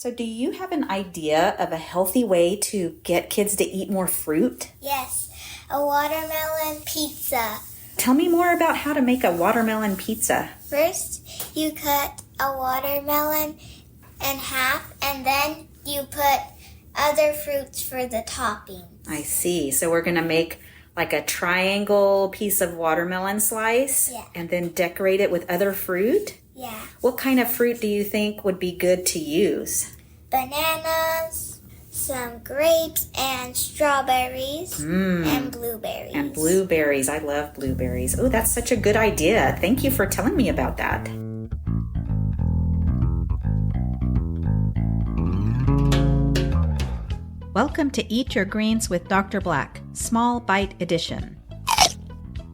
So do you have an idea of a healthy way to get kids to eat more fruit? Yes, a watermelon pizza. Tell me more about how to make a watermelon pizza. First, you cut a watermelon in half, and then you put other fruits for the topping. I see. So we're going to make like a triangle piece of watermelon slice and then decorate it with other fruit? Yeah. What kind of fruit do you think would be good to use? Bananas, some grapes, and strawberries, and blueberries. And blueberries. I love blueberries. Oh, that's such a good idea. Thank you for telling me about that. Welcome to Eat Your Greens with Dr. Black, Small Bite Edition.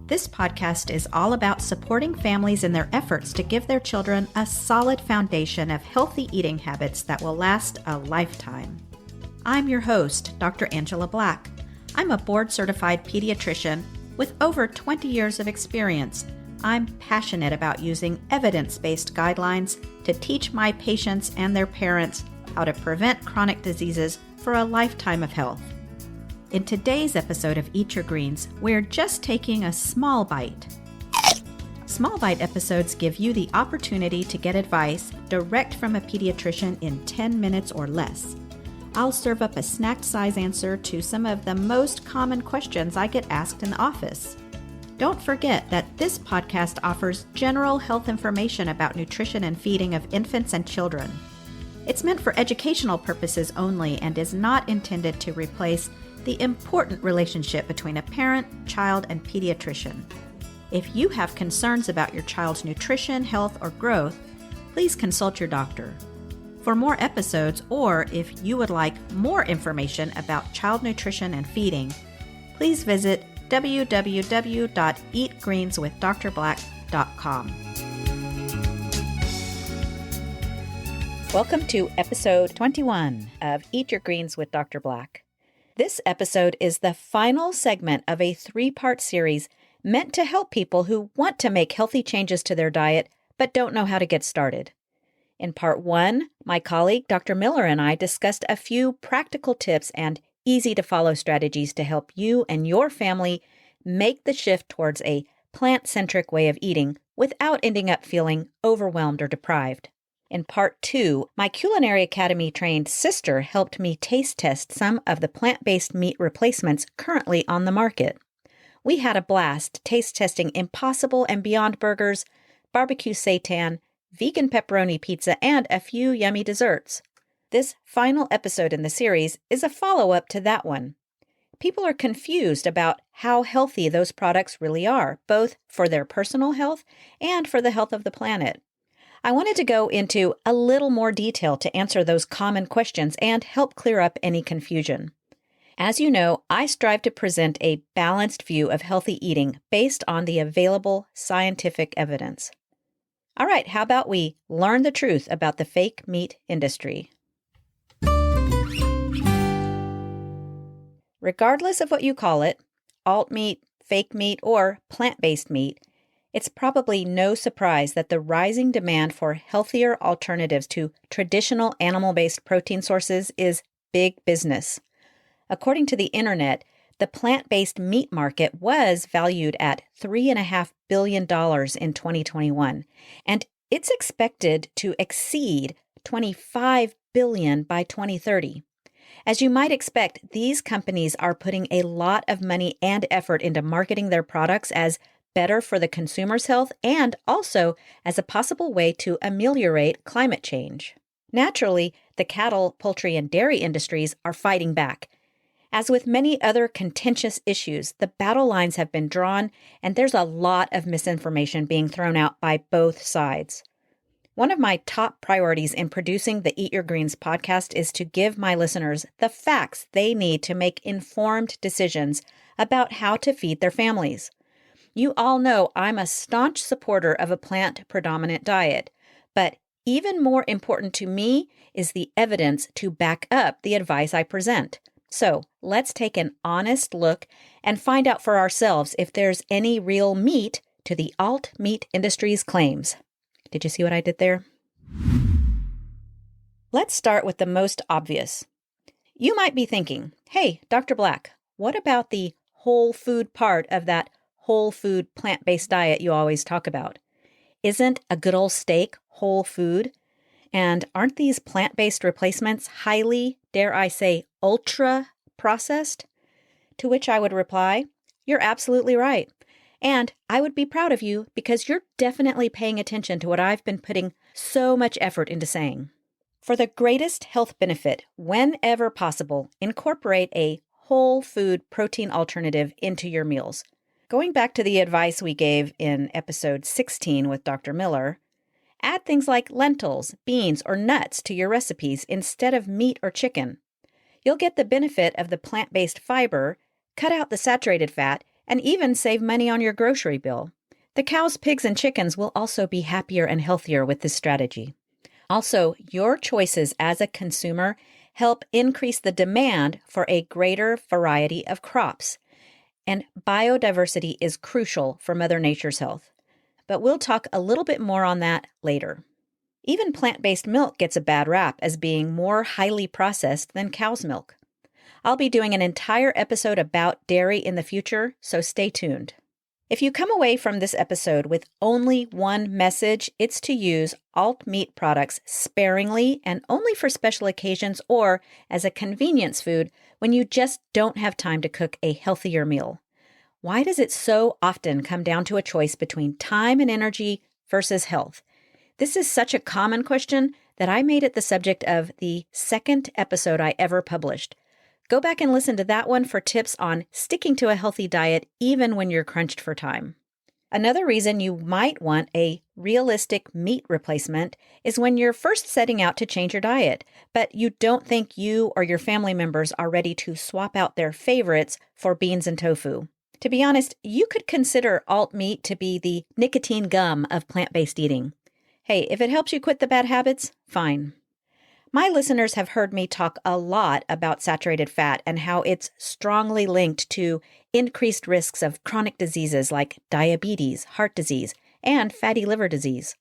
This podcast is all about supporting families in their efforts to give their children a solid foundation of healthy eating habits that will last a lifetime. I'm your host, Dr. Angela Black. I'm a board-certified pediatrician with over 20 years of experience. I'm passionate about using evidence-based guidelines to teach my patients and their parents how to prevent chronic diseases for a lifetime of health. In today's episode of Eat Your Greens, we're just taking a small bite. Small bite episodes give you the opportunity to get advice direct from a pediatrician in 10 minutes or less. I'll serve up a snack-size answer to some of the most common questions I get asked in the office. Don't forget that this podcast offers general health information about nutrition and feeding of infants and children. It's meant for educational purposes only and is not intended to replace the important relationship between a parent, child, and pediatrician. If you have concerns about your child's nutrition, health, or growth, please consult your doctor. For more episodes, or if you would like more information about child nutrition and feeding, please visit www.eatgreenswithdrblack.com. Welcome to episode 21 of Eat Your Greens with Dr. Black. This episode is the final segment of a 3-part series meant to help people who want to make healthy changes to their diet but don't know how to get started. In part 1, my colleague Dr. Miller and I discussed a few practical tips and easy-to-follow strategies to help you and your family make the shift towards a plant-centric way of eating without ending up feeling overwhelmed or deprived. In part 2, my Culinary Academy trained sister helped me taste test some of the plant-based meat replacements currently on the market. We had a blast taste testing Impossible and Beyond burgers, barbecue seitan, vegan pepperoni pizza, and a few yummy desserts. This final episode in the series is a follow-up to that one. People are confused about how healthy those products really are, both for their personal health and for the health of the planet. I wanted to go into a little more detail to answer those common questions and help clear up any confusion. As you know, I strive to present a balanced view of healthy eating based on the available scientific evidence. All right, how about we learn the truth about the fake meat industry? Regardless of what you call it, alt meat, fake meat, or plant-based meat, it's probably no surprise that the rising demand for healthier alternatives to traditional animal-based protein sources is big business. According to the internet, the plant-based meat market was valued at $3.5 billion in 2021, and it's expected to exceed $25 billion by 2030. As you might expect, these companies are putting a lot of money and effort into marketing their products as better for the consumer's health and also as a possible way to ameliorate climate change. Naturally, the cattle, poultry, and dairy industries are fighting back. As with many other contentious issues, the battle lines have been drawn, and there's a lot of misinformation being thrown out by both sides. One of my top priorities in producing the Eat Your Greens podcast is to give my listeners the facts they need to make informed decisions about how to feed their families. You all know I'm a staunch supporter of a plant-predominant diet, but even more important to me is the evidence to back up the advice I present. So let's take an honest look and find out for ourselves if there's any real meat to the alt meat industry's claims. Did you see what I did there? Let's start with the most obvious. You might be thinking, hey, Dr. Black, what about the whole food part of that whole food plant-based diet you always talk about? Isn't a good old steak whole food? And aren't these plant-based replacements highly, dare I say, ultra processed? To which I would reply, you're absolutely right. And I would be proud of you because you're definitely paying attention to what I've been putting so much effort into saying. For the greatest health benefit, whenever possible, incorporate a whole food protein alternative into your meals. Going back to the advice we gave in episode 16 with Dr. Miller, add things like lentils, beans, or nuts to your recipes instead of meat or chicken. You'll get the benefit of the plant-based fiber, cut out the saturated fat, and even save money on your grocery bill. The cows, pigs, and chickens will also be happier and healthier with this strategy. Also, your choices as a consumer help increase the demand for a greater variety of crops. And biodiversity is crucial for Mother Nature's health. But we'll talk a little bit more on that later. Even plant-based milk gets a bad rap as being more highly processed than cow's milk. I'll be doing an entire episode about dairy in the future, so stay tuned. If you come away from this episode with only one message, it's to use alt meat products sparingly and only for special occasions or as a convenience food when you just don't have time to cook a healthier meal. Why does it so often come down to a choice between time and energy versus health? This is such a common question that I made it the subject of the second episode I ever published. Go back and listen to that one for tips on sticking to a healthy diet even when you're crunched for time. Another reason you might want a realistic meat replacement is when you're first setting out to change your diet, but you don't think you or your family members are ready to swap out their favorites for beans and tofu. To be honest, you could consider alt meat to be the nicotine gum of plant-based eating. Hey, if it helps you quit the bad habits, fine. My listeners have heard me talk a lot about saturated fat and how it's strongly linked to increased risks of chronic diseases like diabetes, heart disease, and fatty liver disease.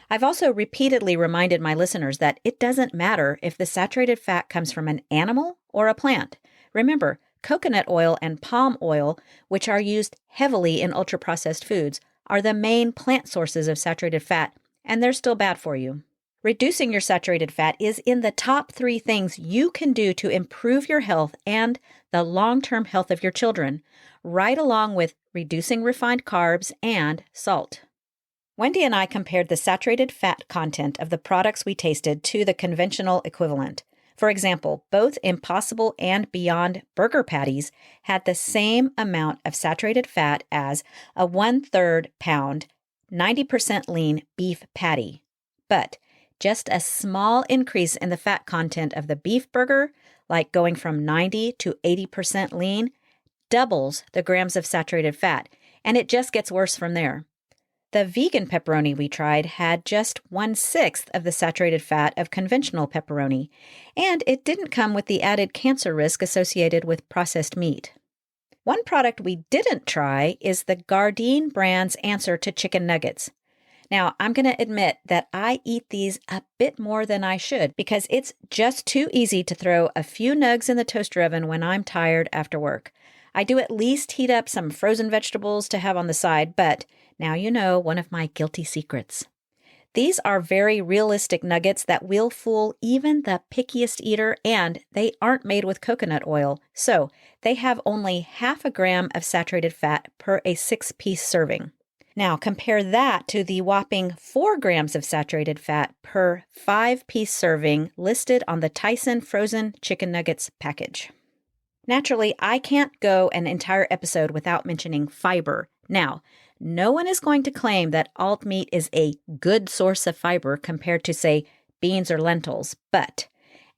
I've also repeatedly reminded my listeners that it doesn't matter if the saturated fat comes from an animal or a plant. Remember, coconut oil and palm oil, which are used heavily in ultra-processed foods, are the main plant sources of saturated fat, and they're still bad for you. Reducing your saturated fat is in the top 3 things you can do to improve your health and the long-term health of your children, right along with reducing refined carbs and salt. Wendy and I compared the saturated fat content of the products we tasted to the conventional equivalent. For example, both Impossible and Beyond burger patties had the same amount of saturated fat as a 1/3 pound, 90% lean beef patty. But just a small increase in the fat content of the beef burger, like going from 90 to 80% lean, doubles the grams of saturated fat, and it just gets worse from there. The vegan pepperoni we tried had just 1/6 of the saturated fat of conventional pepperoni, and it didn't come with the added cancer risk associated with processed meat. One product we didn't try is the Gardein brand's answer to chicken nuggets. Now, I'm going to admit that I eat these a bit more than I should because it's just too easy to throw a few nugs in the toaster oven when I'm tired after work. I do at least heat up some frozen vegetables to have on the side, but now you know one of my guilty secrets. These are very realistic nuggets that will fool even the pickiest eater, and they aren't made with coconut oil, so they have only 0.5 gram of saturated fat per a 6-piece serving. Now, compare that to the whopping 4 grams of saturated fat per 5-piece serving listed on the Tyson frozen chicken nuggets package. Naturally, I can't go an entire episode without mentioning fiber. Now, no one is going to claim that alt meat is a good source of fiber compared to, say, beans or lentils, but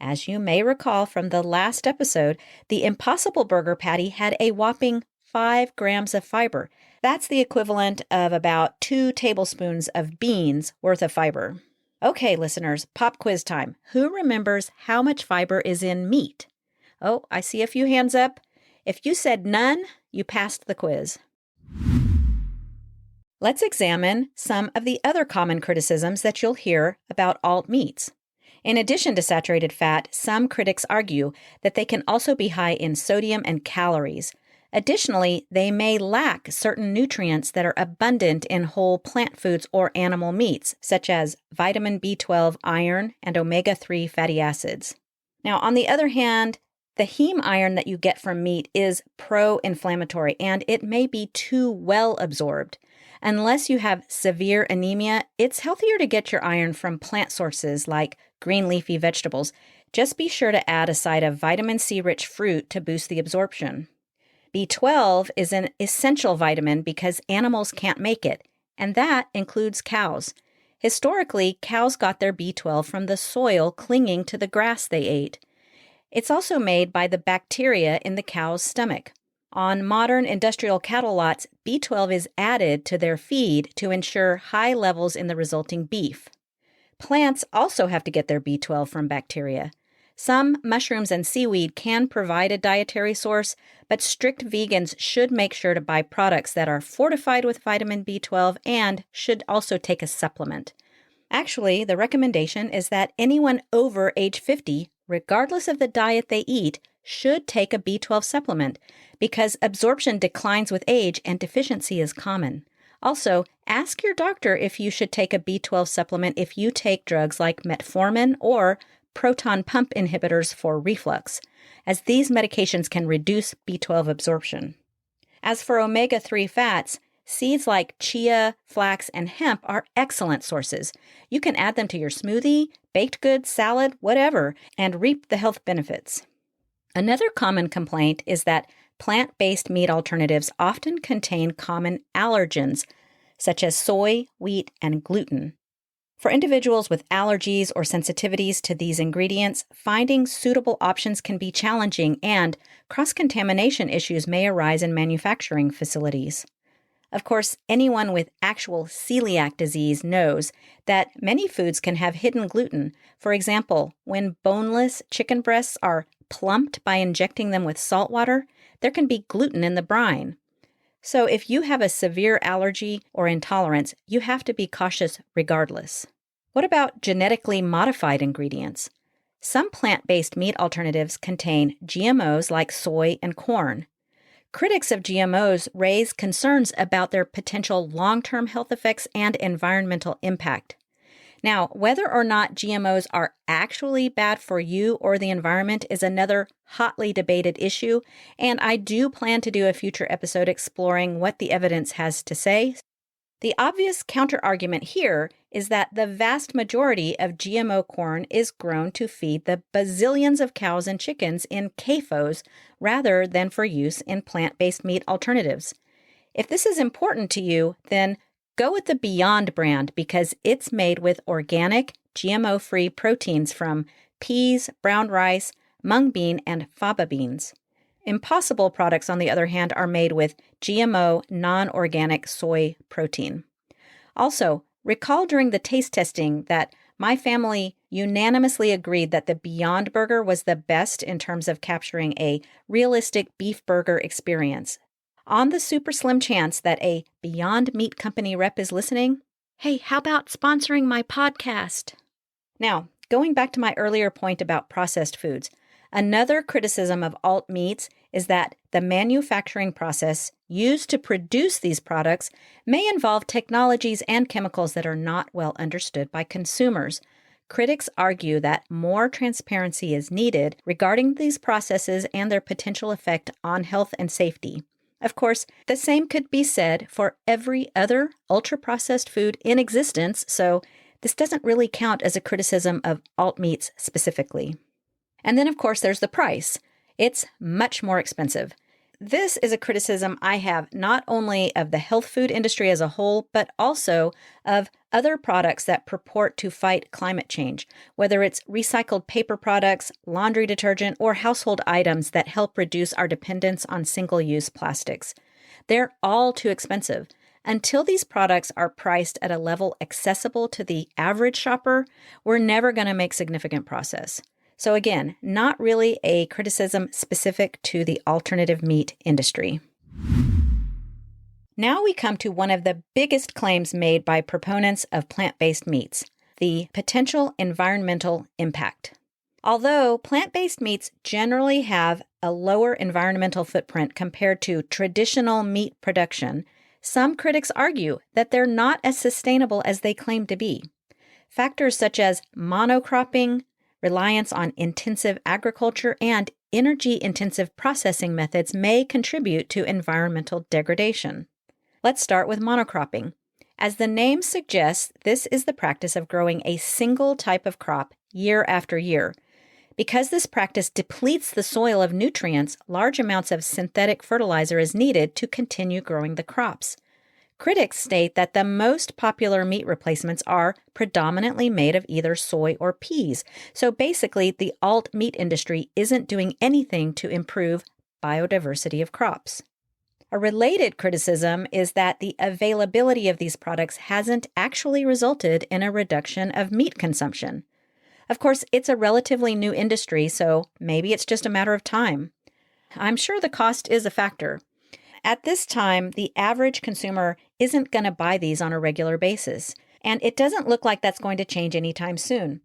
as you may recall from the last episode, the Impossible Burger patty had a whopping 5 grams of fiber. That's the equivalent of about 2 tablespoons of beans worth of fiber. Okay, listeners, pop quiz time. Who remembers how much fiber is in meat? Oh, I see a few hands up. If you said none, you passed the quiz. Let's examine some of the other common criticisms that you'll hear about alt meats. In addition to saturated fat, some critics argue that they can also be high in sodium and calories. Additionally, they may lack certain nutrients that are abundant in whole plant foods or animal meats, such as vitamin B12, iron, and omega-3 fatty acids. Now, on the other hand, the heme iron that you get from meat is pro-inflammatory, and it may be too well absorbed. Unless you have severe anemia, it's healthier to get your iron from plant sources like green leafy vegetables. Just be sure to add a side of vitamin C-rich fruit to boost the absorption. B12 is an essential vitamin because animals can't make it, and that includes cows. Historically, cows got their B12 from the soil clinging to the grass they ate. It's also made by the bacteria in the cow's stomach. On modern industrial cattle lots, B12 is added to their feed to ensure high levels in the resulting beef. Plants also have to get their B12 from bacteria. Some mushrooms and seaweed can provide a dietary source, but strict vegans should make sure to buy products that are fortified with vitamin B12 and should also take a supplement. Actually, the recommendation is that anyone over age 50, regardless of the diet they eat, should take a B12 supplement because absorption declines with age and deficiency is common. Also, ask your doctor if you should take a B12 supplement if you take drugs like metformin or proton pump inhibitors for reflux, as these medications can reduce B12 absorption. As for omega-3 fats, seeds like chia, flax, and hemp are excellent sources. You can add them to your smoothie, baked goods, salad, whatever, and reap the health benefits. Another common complaint is that plant-based meat alternatives often contain common allergens, such as soy, wheat, and gluten. For individuals with allergies or sensitivities to these ingredients, finding suitable options can be challenging, and cross-contamination issues may arise in manufacturing facilities. Of course, anyone with actual celiac disease knows that many foods can have hidden gluten. For example, when boneless chicken breasts are plumped by injecting them with salt water, there can be gluten in the brine. So if you have a severe allergy or intolerance, you have to be cautious regardless. What about genetically modified ingredients? Some plant-based meat alternatives contain GMOs like soy and corn. Critics of GMOs raise concerns about their potential long-term health effects and environmental impact. Now, whether or not GMOs are actually bad for you or the environment is another hotly debated issue, and I do plan to do a future episode exploring what the evidence has to say. The obvious counterargument here is that the vast majority of GMO corn is grown to feed the bazillions of cows and chickens in CAFOs rather than for use in plant-based meat alternatives. If this is important to you, then go with the Beyond brand because it's made with organic, GMO-free proteins from peas, brown rice, mung bean, and faba beans. Impossible products, on the other hand, are made with GMO non-organic soy protein. Also, recall during the taste testing that my family unanimously agreed that the Beyond Burger was the best in terms of capturing a realistic beef burger experience. On the super slim chance that a Beyond Meat Company rep is listening, hey, how about sponsoring my podcast? Now, going back to my earlier point about processed foods, another criticism of alt meats is that the manufacturing process used to produce these products may involve technologies and chemicals that are not well understood by consumers. Critics argue that more transparency is needed regarding these processes and their potential effect on health and safety. Of course, the same could be said for every other ultra-processed food in existence, so this doesn't really count as a criticism of alt meats specifically. And then, of course, there's the price. It's much more expensive. This is a criticism I have not only of the health food industry as a whole, but also of other products that purport to fight climate change, whether it's recycled paper products, laundry detergent, or household items that help reduce our dependence on single-use plastics. They're all too expensive. Until these products are priced at a level accessible to the average shopper, we're never going to make significant progress. So again, not really a criticism specific to the alternative meat industry. Now we come to one of the biggest claims made by proponents of plant-based meats, the potential environmental impact. Although plant-based meats generally have a lower environmental footprint compared to traditional meat production, some critics argue that they're not as sustainable as they claim to be. Factors such as monocropping, reliance on intensive agriculture, and energy-intensive processing methods may contribute to environmental degradation. Let's start with monocropping. As the name suggests, this is the practice of growing a single type of crop year after year. Because this practice depletes the soil of nutrients, large amounts of synthetic fertilizer is needed to continue growing the crops. Critics state that the most popular meat replacements are predominantly made of either soy or peas, so basically the alt meat industry isn't doing anything to improve biodiversity of crops. A related criticism is that the availability of these products hasn't actually resulted in a reduction of meat consumption. Of course, it's a relatively new industry, so maybe it's just a matter of time. I'm sure the cost is a factor. At this time, the average consumer isn't going to buy these on a regular basis, and it doesn't look like that's going to change anytime soon.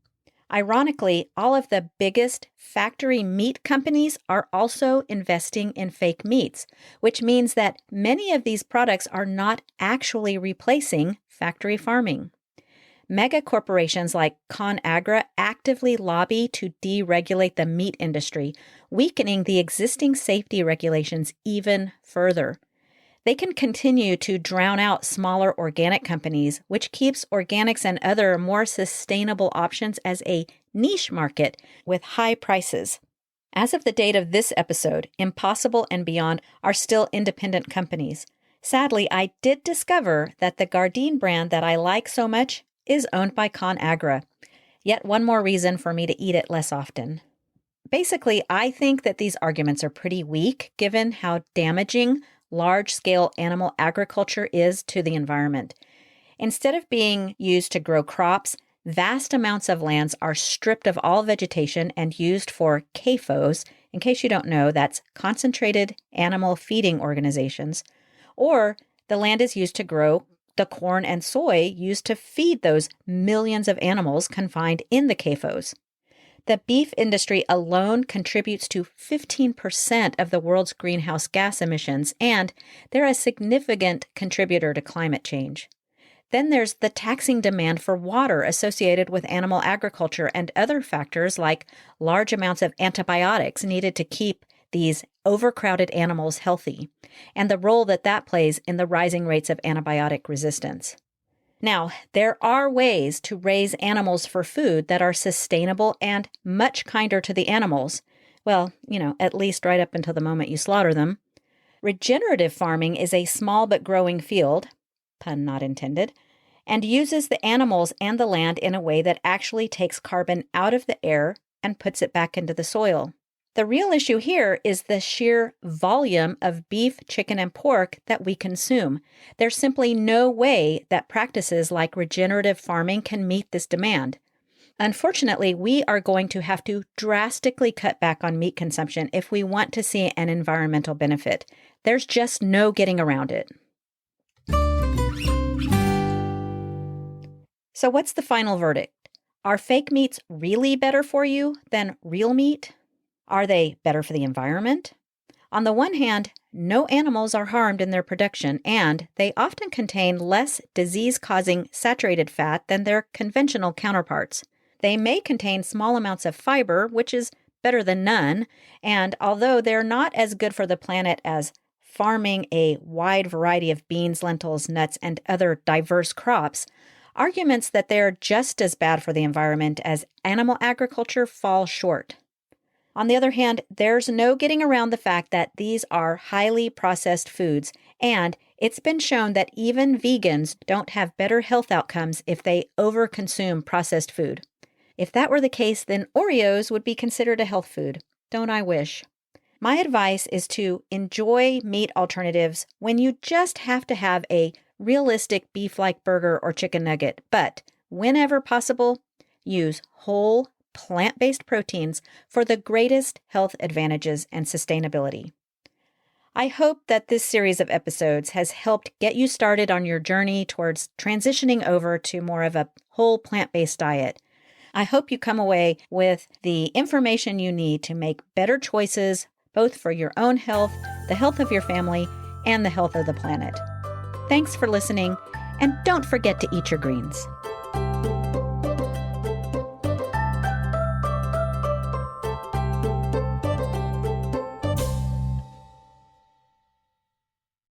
Ironically, all of the biggest factory meat companies are also investing in fake meats, which means that many of these products are not actually replacing factory farming. Mega corporations like ConAgra actively lobby to deregulate the meat industry, weakening the existing safety regulations even further. They can continue to drown out smaller organic companies, which keeps organics and other more sustainable options as a niche market with high prices. As of the date of this episode, Impossible and Beyond are still independent companies. Sadly, I did discover that the Gardein brand that I like so much is owned by ConAgra. Yet one more reason for me to eat it less often. Basically, I think that these arguments are pretty weak given how damaging large-scale animal agriculture is to the environment. Instead of being used to grow crops, vast amounts of lands are stripped of all vegetation and used for CAFOs. In case you don't know, that's concentrated animal feeding organizations. Or the land is used to grow the corn and soy used to feed those millions of animals confined in the CAFOs. The beef industry alone contributes to 15% of the world's greenhouse gas emissions, and they're a significant contributor to climate change. Then there's the taxing demand for water associated with animal agriculture and other factors like large amounts of antibiotics needed to keep these overcrowded animals healthy, and the role that that plays in the rising rates of antibiotic resistance. Now, there are ways to raise animals for food that are sustainable and much kinder to the animals. Well, at least right up until the moment you slaughter them. Regenerative farming is a small but growing field, pun not intended, and uses the animals and the land in a way that actually takes carbon out of the air and puts it back into the soil. The real issue here is the sheer volume of beef, chicken, and pork that we consume. There's simply no way that practices like regenerative farming can meet this demand. Unfortunately, we are going to have to drastically cut back on meat consumption if we want to see an environmental benefit. There's just no getting around it. So what's the final verdict? Are fake meats really better for you than real meat? Are they better for the environment? On the one hand, no animals are harmed in their production, and they often contain less disease-causing saturated fat than their conventional counterparts. They may contain small amounts of fiber, which is better than none, and although they're not as good for the planet as farming a wide variety of beans, lentils, nuts, and other diverse crops, arguments that they're just as bad for the environment as animal agriculture fall short. On the other hand, there's no getting around the fact that these are highly processed foods, and it's been shown that even vegans don't have better health outcomes if they overconsume processed food. If that were the case, then Oreos would be considered a health food. Don't I wish? My advice is to enjoy meat alternatives when you just have to have a realistic beef-like burger or chicken nugget, but whenever possible, use whole, plant-based proteins for the greatest health advantages and sustainability. I hope that this series of episodes has helped get you started on your journey towards transitioning over to more of a whole plant-based diet. I hope you come away with the information you need to make better choices, both for your own health, the health of your family, and the health of the planet. Thanks for listening, and don't forget to eat your greens.